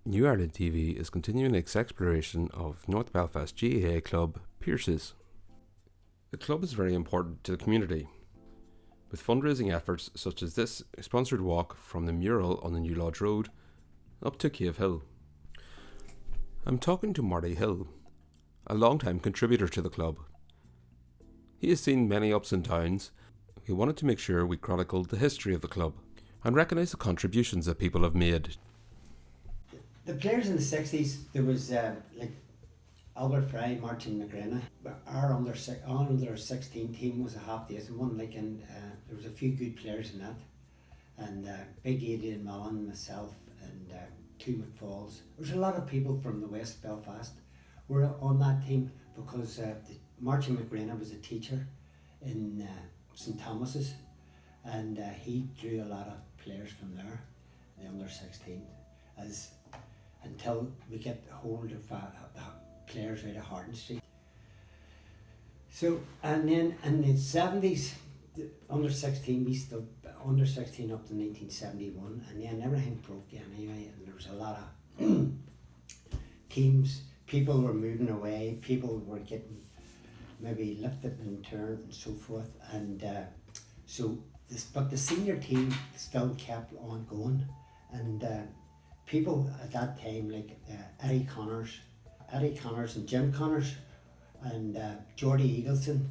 New Ireland TV is continuing its exploration of North Belfast GAA club Pearses. The club is very important to the community, with fundraising efforts such as this sponsored walk from the mural on the New Lodge Road up to Cave Hill. I'm talking to Marty Hill, a long-time contributor to the club. He has seen many ups and downs. He wanted to make sure we chronicled the history of the club and recognise the contributions that people have made. The players in the 60s, there was like Albert Fry, Martin McGrenna. Our under 16 team was a half decent one, and there was a few good players in that. And Big Adrian Mullen, myself, and two McFalls. There was a lot of people from the West Belfast were on that team because Martin McGrenna was a teacher in St Thomas's, and he drew a lot of players from there, the under 16, until we get hold of the players out of Harden Street. So, and then in the 70s, the under 16, we still under 16 up to 1971, and then everything broke anyway, and there was a lot of teams, people were moving away, people were getting maybe lifted and turned and so forth, and but the senior team still kept on going, and people at that time like Eddie Connors and Jim Connors and Geordie Eagleson,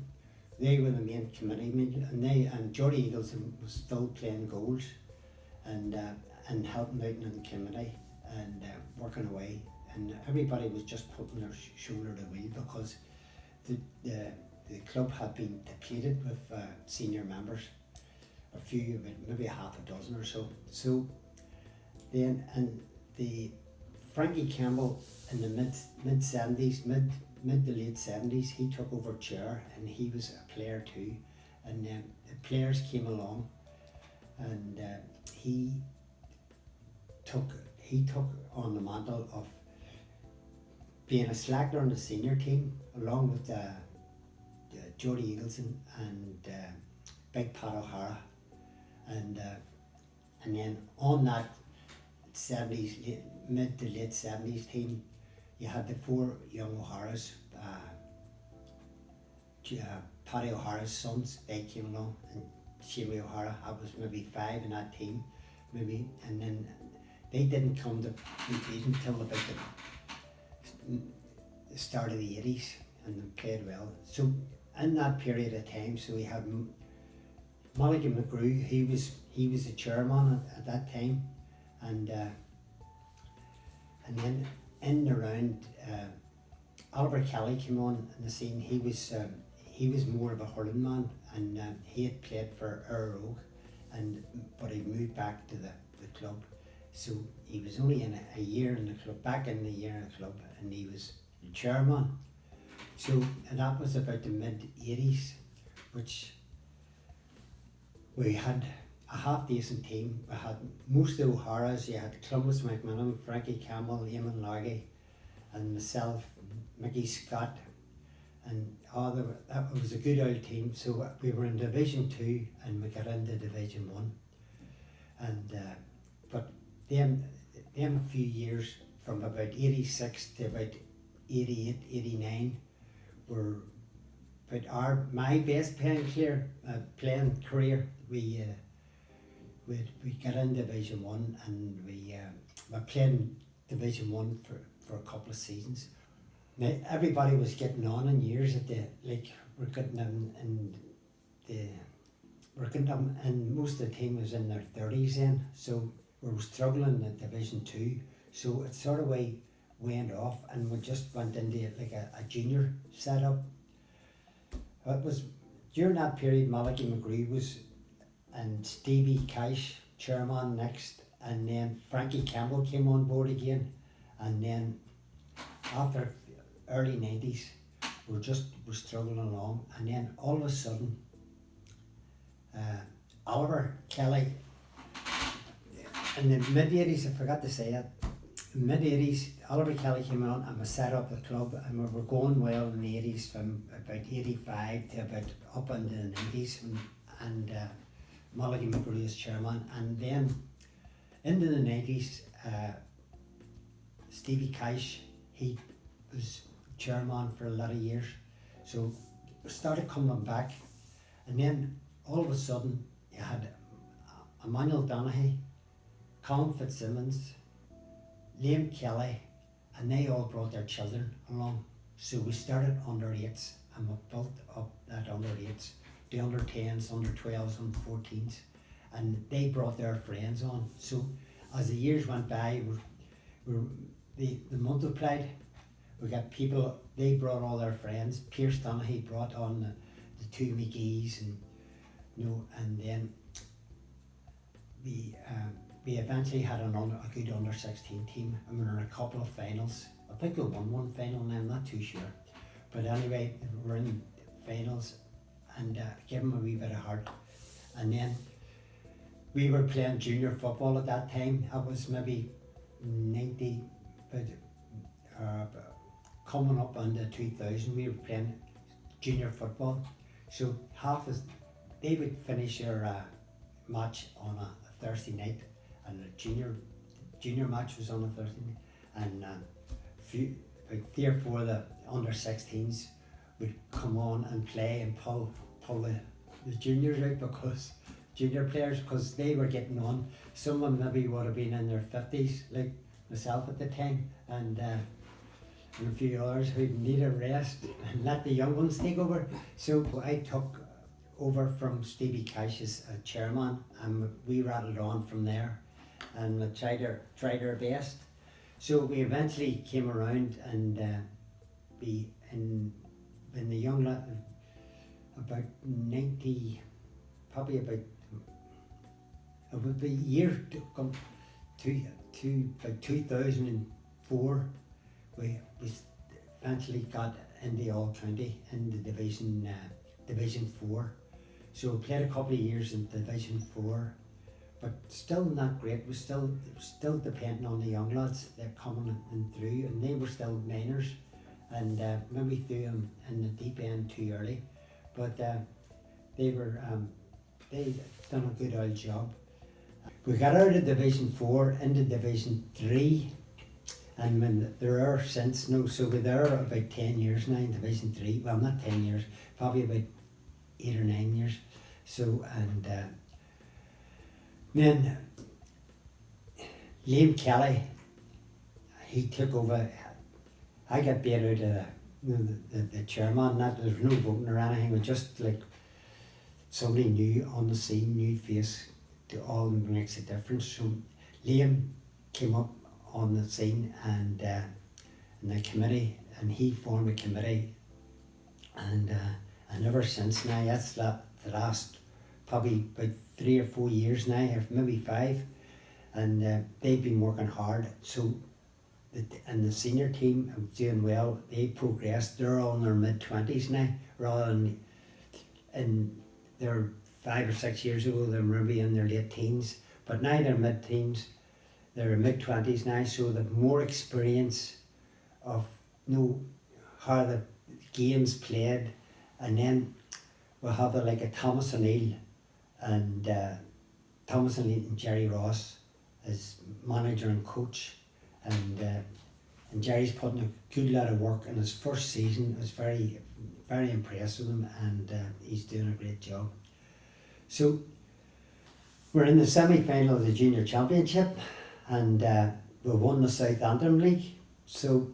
they were the main committee, and Geordie Eagleson was still playing goals and helping out in the committee and working away, and everybody was just putting their shoulder to the wheel because the club had been depleted with senior members, a few, maybe half a dozen or so. So then, and the Frankie Campbell in the mid 70s, mid to late 70s, he took over chair, and he was a player too, and then the players came along, and he took on the mantle of being a slacker on the senior team, along with Geordie Eagleson and Big Pat O'Hara, and then on that 70s, mid to late 70s team, you had the four young O'Haras, Paddy O'Hara's sons, they came along, and Shamie O'Hara. I was maybe 5 in that team, maybe, and then they didn't come to compete until about the start of the 80s, and they played well. So in that period of time, so we had Mulligan McGrew, he was the chairman at that time, and then in and around Albert Kelly came on the scene. He was more of a hurling man, and he had played for Rogue, but he moved back to the club. So he was only in a year in the club, and he was the chairman. So and that was about the mid 80s, which we had a half decent team. We had most of the O'Haras. You had Columbus McMillan, Frankie Campbell, Eamon Largy, and myself, Mickey Scott, and that was a good old team. So we were in Division 2, and we got into Division 1, and but them a few years from about 86 to about 88, 89 were about my best playing career. We got in Division 1, and we played in Division 1 for a couple of seasons. Now everybody was getting on in years at we're getting them and most of the team was in their 30s then, so we were struggling at Division 2, so it sort of went off, and we just went into a junior setup. It was during that period Mulligan McGrew was, and Stevie Cash chairman next, and then Frankie Campbell came on board again, and then after early 90s we're struggling along, and then all of a sudden Oliver Kelly in the mid 80s, I forgot to say it, mid 80s Oliver Kelly came on, and we set up the club, and we were going well in the 80s from about 85 to about up into the 90s, and Mulligan McGrew as chairman, and then into the 90s Stevie Cash, he was chairman for a lot of years. So we started coming back, and then all of a sudden you had Emmanuel Donaghy, Colin Fitzsimmons, Liam Kelly, and they all brought their children along. So we started under 8s and we built up that under 8s, the under 10s, under 12s, under 14s, and they brought their friends on. So as the years went by, they multiplied. We got people, they brought all their friends. Pierce Donaghy brought on the two McGees, and and then we eventually had a good under 16 team, and we were in a couple of finals. I think we won one final, and I'm not too sure. But anyway, we were in finals and gave them a wee bit of heart. And then we were playing junior football at that time. It was maybe 90, but coming up into 2000, we were playing junior football. So they would finish their match on a Thursday night, and the junior match was on a Thursday night, and about 3 or 4 of the under 16s would come on and play and pull the juniors out, because junior players, because they were getting on. Some of them maybe would have been in their 50s, like myself at the time, and a few others who need a rest and let the young ones take over. So I took over from Stevie Cash as a chairman, and we rattled on from there, and we tried our best. So we eventually came around, and when the young lad, about 90, probably about, it would be year to come to about 2004, we eventually got in the All County in the Division 4. So we played a couple of years in Division 4, but still not great. We still depending on the young lads. They're coming in through, and they were still minors, and maybe threw them in the deep end too early. But they done a good old job. We got out of Division 4 into Division 3, and when there are since no, so we're there about 10 years now in Division 3. Well, not 10 years, probably about 8 or 9 years. So, and then Liam Kelly, he took over. I got beat out of the chairman. Not there's no voting or anything. It was just like somebody new on the scene, new face. To all makes a difference. So Liam came up on the scene, and in the committee, and he formed a committee, and ever since now, that's the last probably about 3 or 4 years now, or maybe 5, and they've been working hard. So and the senior team are doing well. They progressed. They're all in their mid-20s now, rather than in their 5 or 6 years ago they were maybe in their late teens. But now they're mid-teens. They're mid-20s now, so they've more experience of how the game's played. And then we'll have like a Thomas O'Neill and Jerry Ross as manager and coach, and Jerry's putting a good lot of work in his first season. I was very, very impressed with him, and he's doing a great job. So we're in the semi-final of the Junior Championship, and we won the South Antrim League. So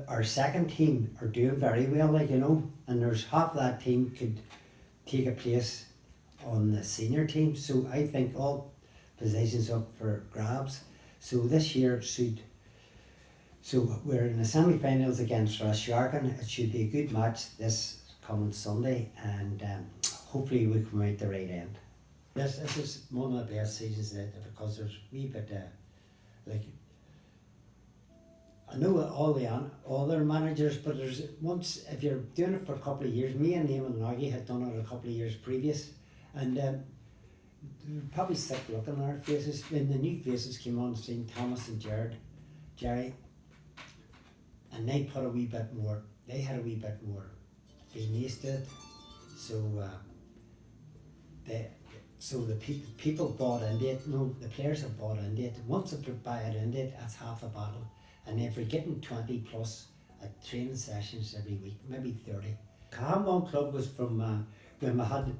our second team are doing very well, and there's half that team could take a place on the senior team. So I think all positions up for grabs. So this year so we're in the semi-finals against Rasharkin. It should be a good match this coming Sunday, and hopefully we come out the right end. This is one of the best seasons because there's a wee bit I know all the other managers, but there's once, if you're doing it for a couple of years, me and Eamon Nagy had done it a couple of years previous, and probably sick looking on our faces when the new faces came on the scene, Thomas and Jerry, and they put a wee bit more, they had a wee bit more finesse to it, so the people bought into it. No, the players have bought into it. Once they buy it into it, that's half a battle. and if we're getting 20 plus at training sessions every week, maybe 30. Handball club was from when we had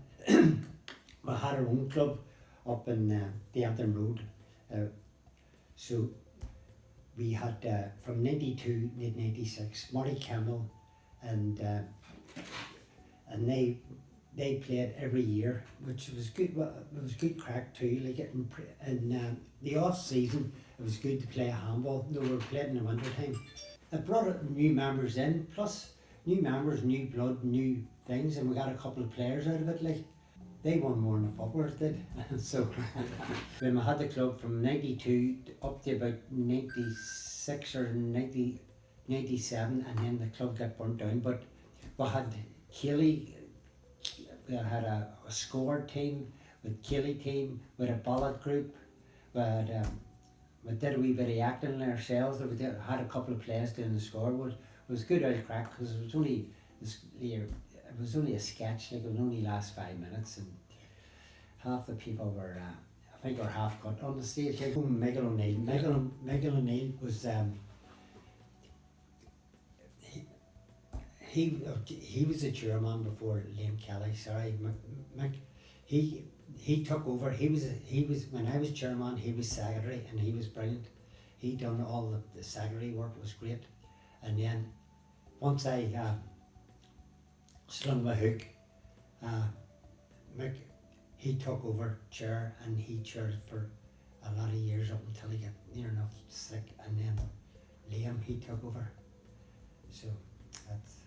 we had our own club up in the Anthem Road. So we had from 92 to 96 Marty Campbell, and they played every year, which was good. Well, it was good crack too. Like in the off season, it was good to play handball. No, we were playing in the winter time. It brought new members in, plus new members, new blood, new things, and we got a couple of players out of it. Like they won more than the footballers did. So when we had the club from 92 up to about 96 or 90, 97, and then the club got burnt down. But we had Keely. We had a score team, with Keely team, with a ballad group, we did a wee bit of acting ourselves. Had a couple of plays doing the scoreboard. It was good old crack because it was only a sketch. Like it would only last 5 minutes, and half the people were I think were half cut on the stage. Like Michael O'Neill. Michael O'Neill was he was the chairman before Liam Kelly. Sorry, Mick. He took over. He was when I was chairman. He was secretary, and he was brilliant. He done all the secretary work, was great. And then once I slung my hook, Mick, he took over chair, and he chaired it for a lot of years up until he got near enough sick. And then Liam, he took over. So that's.